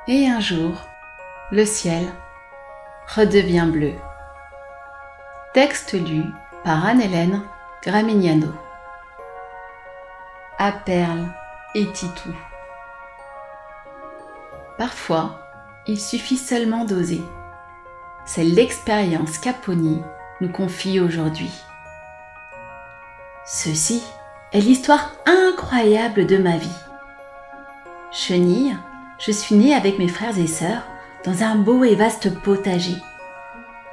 Et un jour, le ciel redevient bleu. Texte lu par Anne-Hélène Gramignano. À Perle et Titou. Parfois, il suffit seulement d'oser. C'est l'expérience qu'Apony nous confie aujourd'hui. Ceci est l'histoire incroyable de ma vie. Chenille, je suis née avec mes frères et sœurs dans un beau et vaste potager.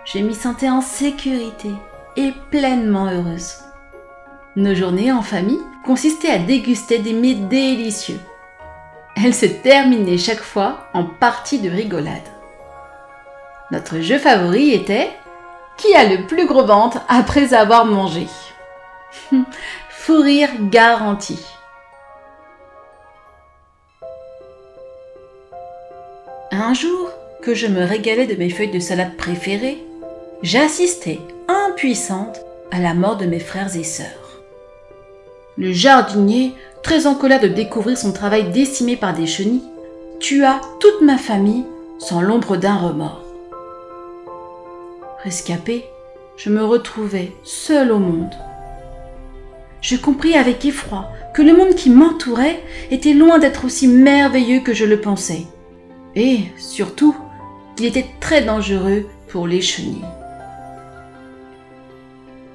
Je m'y sentais en sécurité et pleinement heureuse. Nos journées en famille consistaient à déguster des mets délicieux. Elles se terminaient chaque fois en partie de rigolade. Notre jeu favori était « Qui a le plus gros ventre après avoir mangé ?» Fou rire garanti. Un jour que je me régalais de mes feuilles de salade préférées, j'assistais impuissante à la mort de mes frères et sœurs. Le jardinier, très en colère de découvrir son travail décimé par des chenilles, tua toute ma famille sans l'ombre d'un remords. Rescapée, je me retrouvais seule au monde. Je compris avec effroi que le monde qui m'entourait était loin d'être aussi merveilleux que je le pensais, et surtout qu'il était très dangereux pour les chenilles.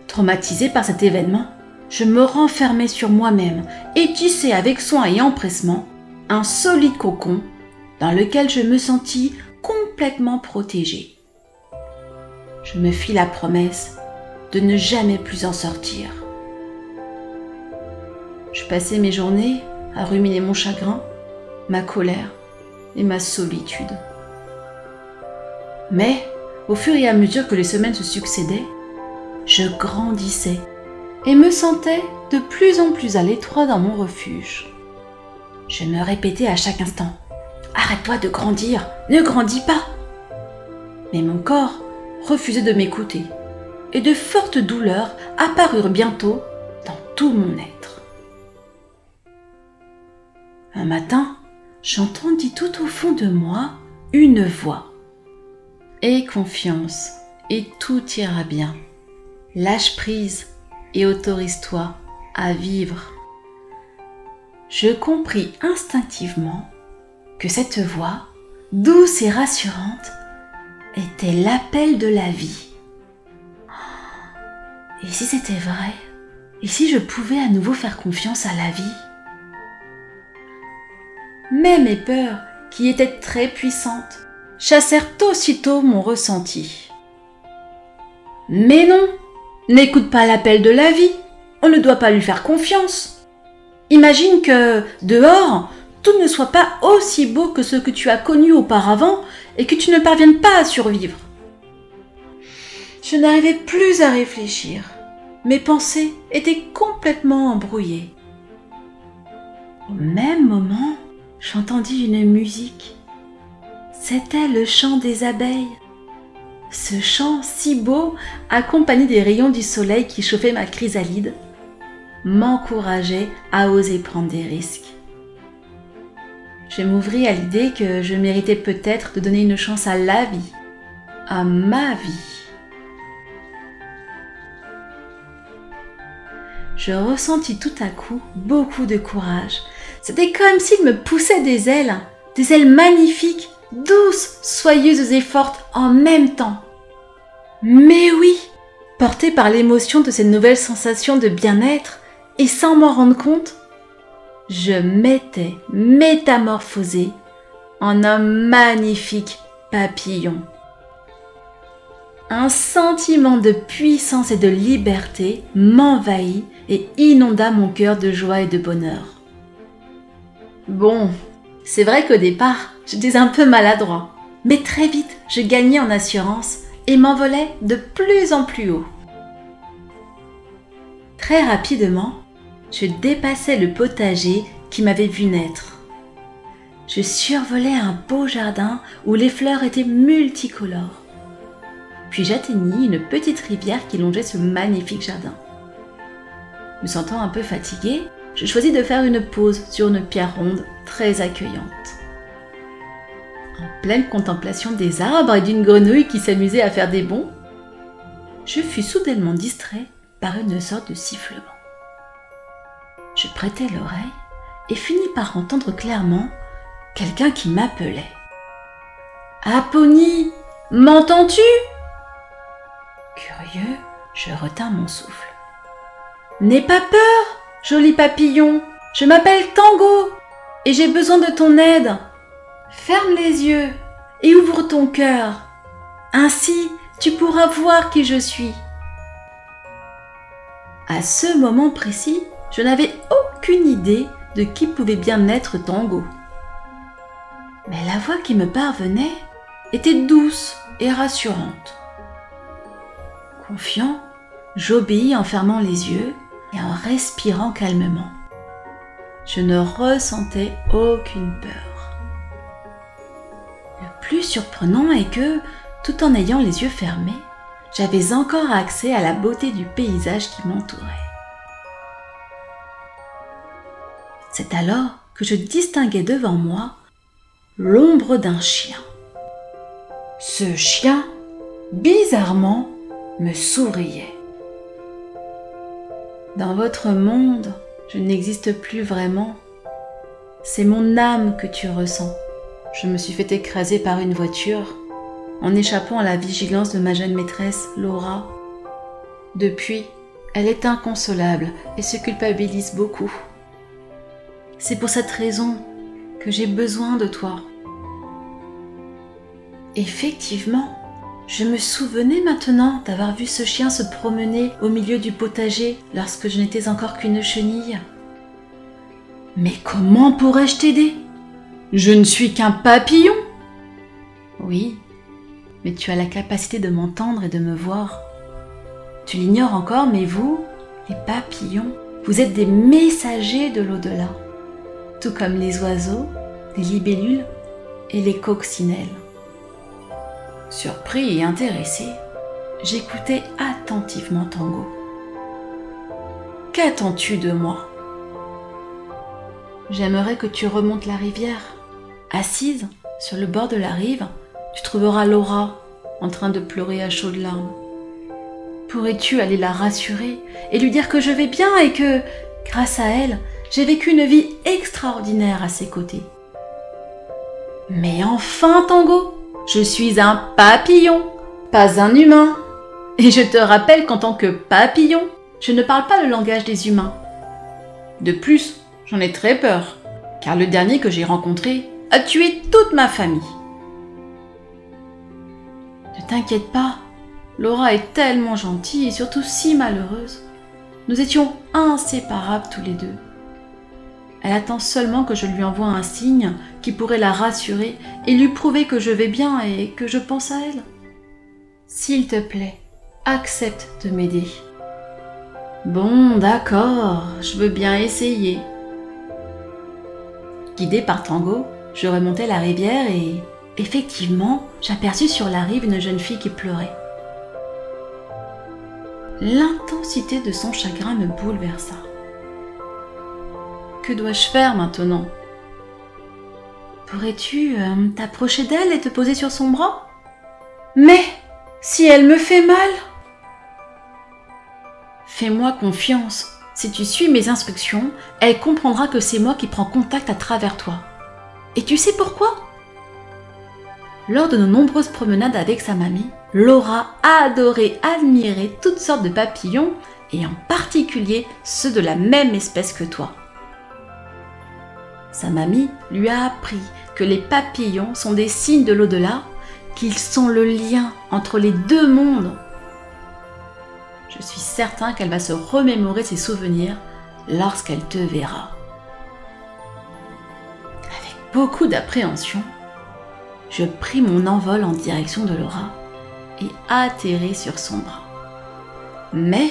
Traumatisée par cet événement, je me renfermai sur moi-même et tissai avec soin et empressement un solide cocon dans lequel je me sentis complètement protégée. Je me fis la promesse de ne jamais plus en sortir. Je passais mes journées à ruminer mon chagrin, ma colère et ma solitude. Mais, au fur et à mesure que les semaines se succédaient, je grandissais et me sentais de plus en plus à l'étroit dans mon refuge. Je me répétais à chaque instant « Arrête-toi de grandir, ne grandis pas !» Mais mon corps refusait de m'écouter et de fortes douleurs apparurent bientôt dans tout mon être. Un matin, j'entendis tout au fond de moi une voix. « Aie confiance et tout ira bien. Lâche prise et autorise-toi à vivre. » Je compris instinctivement que cette voix, douce et rassurante, était l'appel de la vie. Et si c'était vrai? Et si je pouvais à nouveau faire confiance à la vie? Mais mes peurs, qui étaient très puissantes, chassèrent aussitôt mon ressenti. Mais non, n'écoute pas l'appel de la vie, on ne doit pas lui faire confiance. Imagine que, dehors, tout ne soit pas aussi beau que ce que tu as connu auparavant et que tu ne parviennes pas à survivre. Je n'arrivais plus à réfléchir. Mes pensées étaient complètement embrouillées. Au même moment, j'entendis une musique. C'était le chant des abeilles. Ce chant si beau, accompagné des rayons du soleil qui chauffaient ma chrysalide, m'encourageait à oser prendre des risques. Je m'ouvris à l'idée que je méritais peut-être de donner une chance à la vie, à ma vie. Je ressentis tout à coup beaucoup de courage. C'était comme s'il me poussait des ailes magnifiques, douces, soyeuses et fortes en même temps. Mais oui, portée par l'émotion de cette nouvelle sensation de bien-être et sans m'en rendre compte, je m'étais métamorphosée en un magnifique papillon. Un sentiment de puissance et de liberté m'envahit et inonda mon cœur de joie et de bonheur. Bon, c'est vrai qu'au départ, j'étais un peu maladroit, mais très vite, je gagnais en assurance et m'envolais de plus en plus haut. Très rapidement, je dépassais le potager qui m'avait vu naître. Je survolais un beau jardin où les fleurs étaient multicolores. Puis j'atteignis une petite rivière qui longeait ce magnifique jardin. Me sentant un peu fatiguée, je choisis de faire une pause sur une pierre ronde très accueillante. pleine contemplation des arbres et d'une grenouille qui s'amusait à faire des bonds, je fus soudainement distrait par une sorte de sifflement. Je prêtai l'oreille et finis par entendre clairement quelqu'un qui m'appelait. « Apony, m'entends-tu » Curieux, je retins mon souffle. « N'aie pas peur, joli papillon, je m'appelle Tango et j'ai besoin de ton aide. Ferme les yeux et ouvre ton cœur. Ainsi, tu pourras voir qui je suis. » À ce moment précis, je n'avais aucune idée de qui pouvait bien être Tango. Mais la voix qui me parvenait était douce et rassurante. Confiant, j'obéis en fermant les yeux et en respirant calmement. Je ne ressentais aucune peur. Le plus surprenant est que, tout en ayant les yeux fermés, j'avais encore accès à la beauté du paysage qui m'entourait. C'est alors que je distinguai devant moi l'ombre d'un chien. Ce chien, bizarrement, me souriait. Dans votre monde, je n'existe plus vraiment. C'est mon âme que tu ressens. Je me suis fait écraser par une voiture en échappant à la vigilance de ma jeune maîtresse, Laura. Depuis, elle est inconsolable et se culpabilise beaucoup. C'est pour cette raison que j'ai besoin de toi. Effectivement, je me souvenais maintenant d'avoir vu ce chien se promener au milieu du potager lorsque je n'étais encore qu'une chenille. Mais comment pourrais-je t'aider ? Je ne suis qu'un papillon. Oui, mais tu as la capacité de m'entendre et de me voir. Tu l'ignores encore, mais vous, les papillons, vous êtes des messagers de l'au-delà, tout comme les oiseaux, les libellules et les coccinelles. Surpris et intéressé, j'écoutais attentivement Tango. « Qu'attends-tu de moi ?» « J'aimerais que tu remontes la rivière. Assise sur le bord de la rive, tu trouveras Laura en train de pleurer à chaudes larmes. Pourrais-tu aller la rassurer et lui dire que je vais bien et que, grâce à elle, j'ai vécu une vie extraordinaire à ses côtés. Mais enfin, Tango, je suis un papillon, pas un humain. Et je te rappelle qu'en tant que papillon, je ne parle pas le langage des humains. De plus, j'en ai très peur, car le dernier que j'ai rencontré a tué toute ma famille. Ne t'inquiète pas, Laura est tellement gentille et surtout si malheureuse. Nous étions inséparables tous les deux. Elle attend seulement que je lui envoie un signe qui pourrait la rassurer et lui prouver que je vais bien et que je pense à elle. S'il te plaît, accepte de m'aider. Bon, d'accord, je veux bien essayer. Guidée par Tango, je remontai la rivière et, effectivement, j'aperçus sur la rive une jeune fille qui pleurait. L'intensité de son chagrin me bouleversa. Que dois-je faire maintenant ? Pourrais-tu t'approcher d'elle et te poser sur son bras ? Mais si elle me fait mal ? Fais-moi confiance. Si tu suis mes instructions, elle comprendra que c'est moi qui prends contact à travers toi. Et tu sais pourquoi ? Lors de nos nombreuses promenades avec sa mamie, Laura adorait admirer toutes sortes de papillons et en particulier ceux de la même espèce que toi. Sa mamie lui a appris que les papillons sont des signes de l'au-delà, qu'ils sont le lien entre les deux mondes. Je suis certain qu'elle va se remémorer ses souvenirs lorsqu'elle te verra. Avec beaucoup d'appréhension, je pris mon envol en direction de Laura et atterris sur son bras. Mais,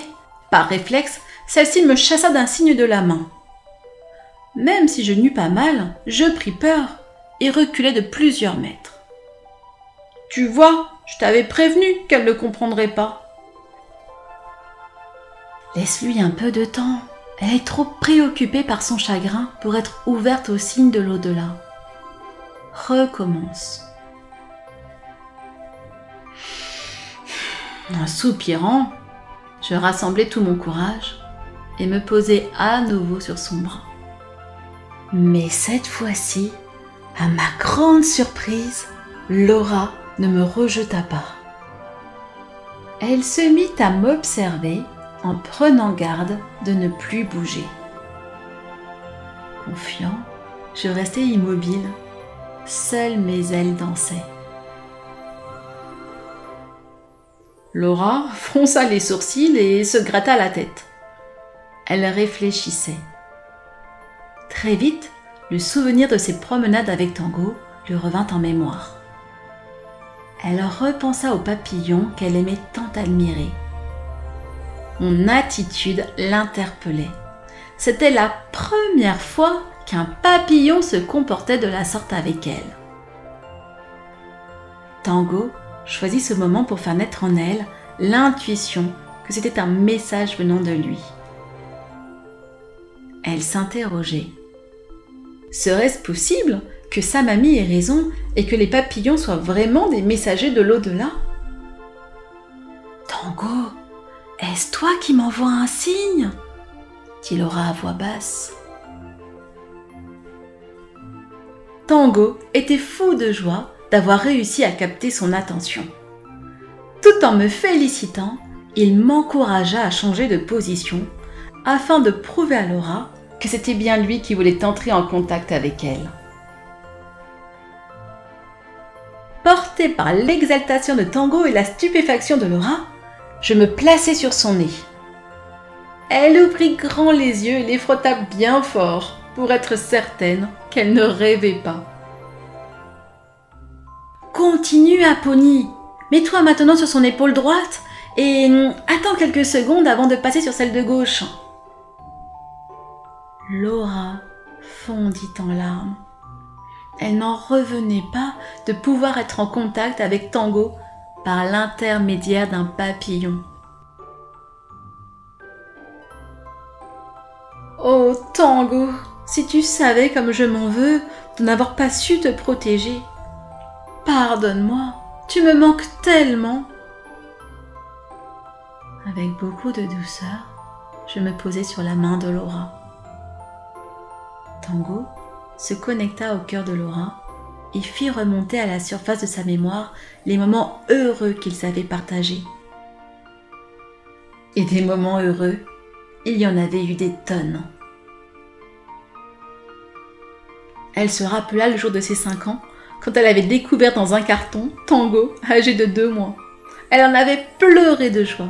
par réflexe, celle-ci me chassa d'un signe de la main. Même si je n'eus pas mal, je pris peur et reculai de plusieurs mètres. Tu vois, je t'avais prévenu qu'elle ne comprendrait pas. Laisse-lui un peu de temps. Elle est trop préoccupée par son chagrin pour être ouverte aux signes de l'au-delà. Recommence. En soupirant, je rassemblai tout mon courage et me posai à nouveau sur son bras. Mais cette fois-ci, à ma grande surprise, Laura ne me rejeta pas. Elle se mit à m'observer en prenant garde de ne plus bouger. Confiant, je restais immobile, seules mes ailes dansaient. Laura fronça les sourcils et se gratta la tête. Elle réfléchissait. Très vite, le souvenir de ses promenades avec Tango lui revint en mémoire. Elle repensa au papillon qu'elle aimait tant admirer. Mon attitude l'interpellait. C'était la première fois qu'un papillon se comportait de la sorte avec elle. Tango choisit ce moment pour faire naître en elle l'intuition que c'était un message venant de lui. Elle s'interrogeait. Serait-ce possible que sa mamie ait raison et que les papillons soient vraiment des messagers de l'au-delà? Tango, est-ce toi qui m'envoies un signe? Dit Laura à voix basse. Tango était fou de joie d'avoir réussi à capter son attention. Tout en me félicitant, il m'encouragea à changer de position afin de prouver à Laura que c'était bien lui qui voulait entrer en contact avec elle. Portée par l'exaltation de Tango et la stupéfaction de Laura, je me plaçai sur son nez. Elle ouvrit grand les yeux et les frotta bien fort pour être certaine qu'elle ne rêvait pas. Continue, Apony. Mets-toi maintenant sur son épaule droite et attends quelques secondes avant de passer sur celle de gauche. Laura fondit en larmes. Elle n'en revenait pas de pouvoir être en contact avec Tango par l'intermédiaire d'un papillon. Oh Tango, si tu savais comme je m'en veux de n'avoir pas su te protéger. Pardonne-moi, tu me manques tellement. Avec beaucoup de douceur, je me posai sur la main de Laura. Tango se connecta au cœur de Laura et fit remonter à la surface de sa mémoire les moments heureux qu'ils avaient partagés. Et des moments heureux, il y en avait eu des tonnes. Elle se rappela le jour de ses 5 ans, quand elle avait découvert dans un carton Tango, âgé de 2 mois. Elle en avait pleuré de joie.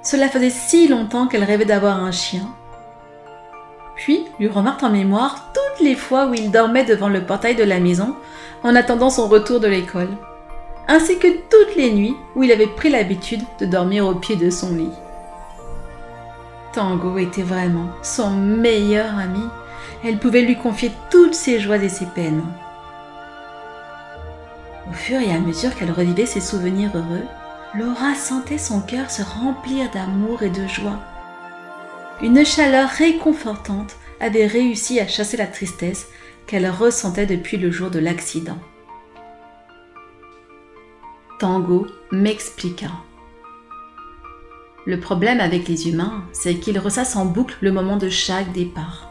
Cela faisait si longtemps qu'elle rêvait d'avoir un chien. Puis lui revinrent en mémoire toutes les fois où il dormait devant le portail de la maison en attendant son retour de l'école, ainsi que toutes les nuits où il avait pris l'habitude de dormir au pied de son lit. Tango était vraiment son meilleur ami. Elle pouvait lui confier toutes ses joies et ses peines. Au fur et à mesure qu'elle revivait ses souvenirs heureux, Laura sentait son cœur se remplir d'amour et de joie. Une chaleur réconfortante avait réussi à chasser la tristesse qu'elle ressentait depuis le jour de l'accident. Tango m'expliqua. Le problème avec les humains, c'est qu'ils ressassent en boucle le moment de chaque départ.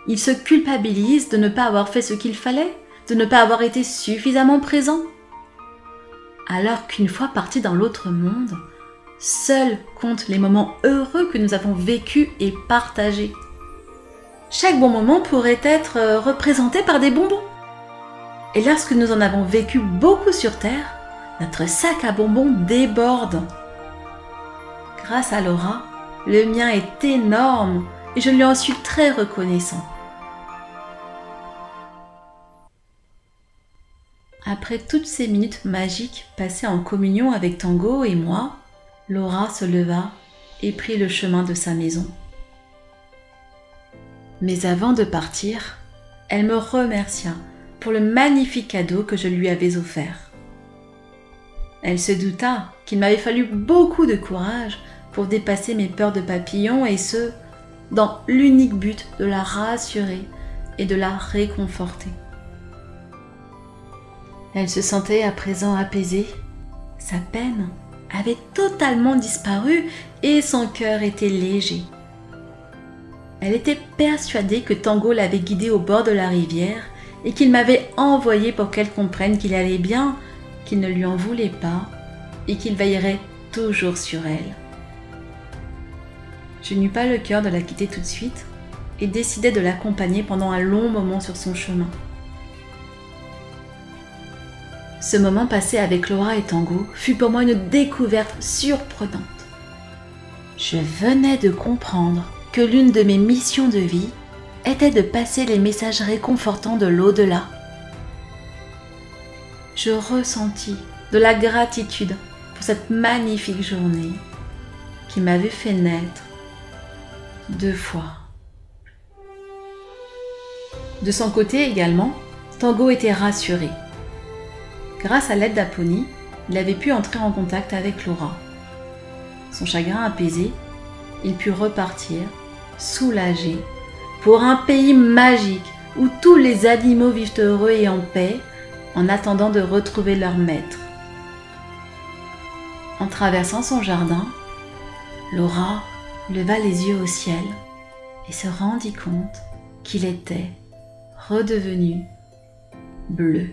Ils se culpabilisent de ne pas avoir fait ce qu'il fallait, de ne pas avoir été suffisamment présents. Alors qu'une fois partis dans l'autre monde, seuls comptent les moments heureux que nous avons vécus et partagés. Chaque bon moment pourrait être représenté par des bonbons. Et lorsque nous en avons vécu beaucoup sur Terre, notre sac à bonbons déborde. Grâce à Laura, le mien est énorme et je lui en suis très reconnaissant. Après toutes ces minutes magiques passées en communion avec Tango et moi, Laura se leva et prit le chemin de sa maison. Mais avant de partir, elle me remercia pour le magnifique cadeau que je lui avais offert. Elle se douta qu'il m'avait fallu beaucoup de courage pour dépasser mes peurs de papillon et ce, dans l'unique but de la rassurer et de la réconforter. Elle se sentait à présent apaisée, sa peine avait totalement disparu et son cœur était léger. Elle était persuadée que Tango l'avait guidée au bord de la rivière et qu'il m'avait envoyé pour qu'elle comprenne qu'il allait bien, qu'il ne lui en voulait pas et qu'il veillerait toujours sur elle. Je n'eus pas le cœur de la quitter tout de suite et décidai de l'accompagner pendant un long moment sur son chemin. Ce moment passé avec Laura et Tango fut pour moi une découverte surprenante. Je venais de comprendre que l'une de mes missions de vie était de passer les messages réconfortants de l'au-delà. Je ressentis de la gratitude pour cette magnifique journée qui m'avait fait naître 2 fois. De son côté également, Tango était rassuré. Grâce à l'aide d'Apony, il avait pu entrer en contact avec Laura. Son chagrin apaisé, il put repartir, soulagé, pour un pays magique où tous les animaux vivent heureux et en paix en attendant de retrouver leur maître. En traversant son jardin, Laura leva les yeux au ciel et se rendit compte qu'il était redevenu bleu.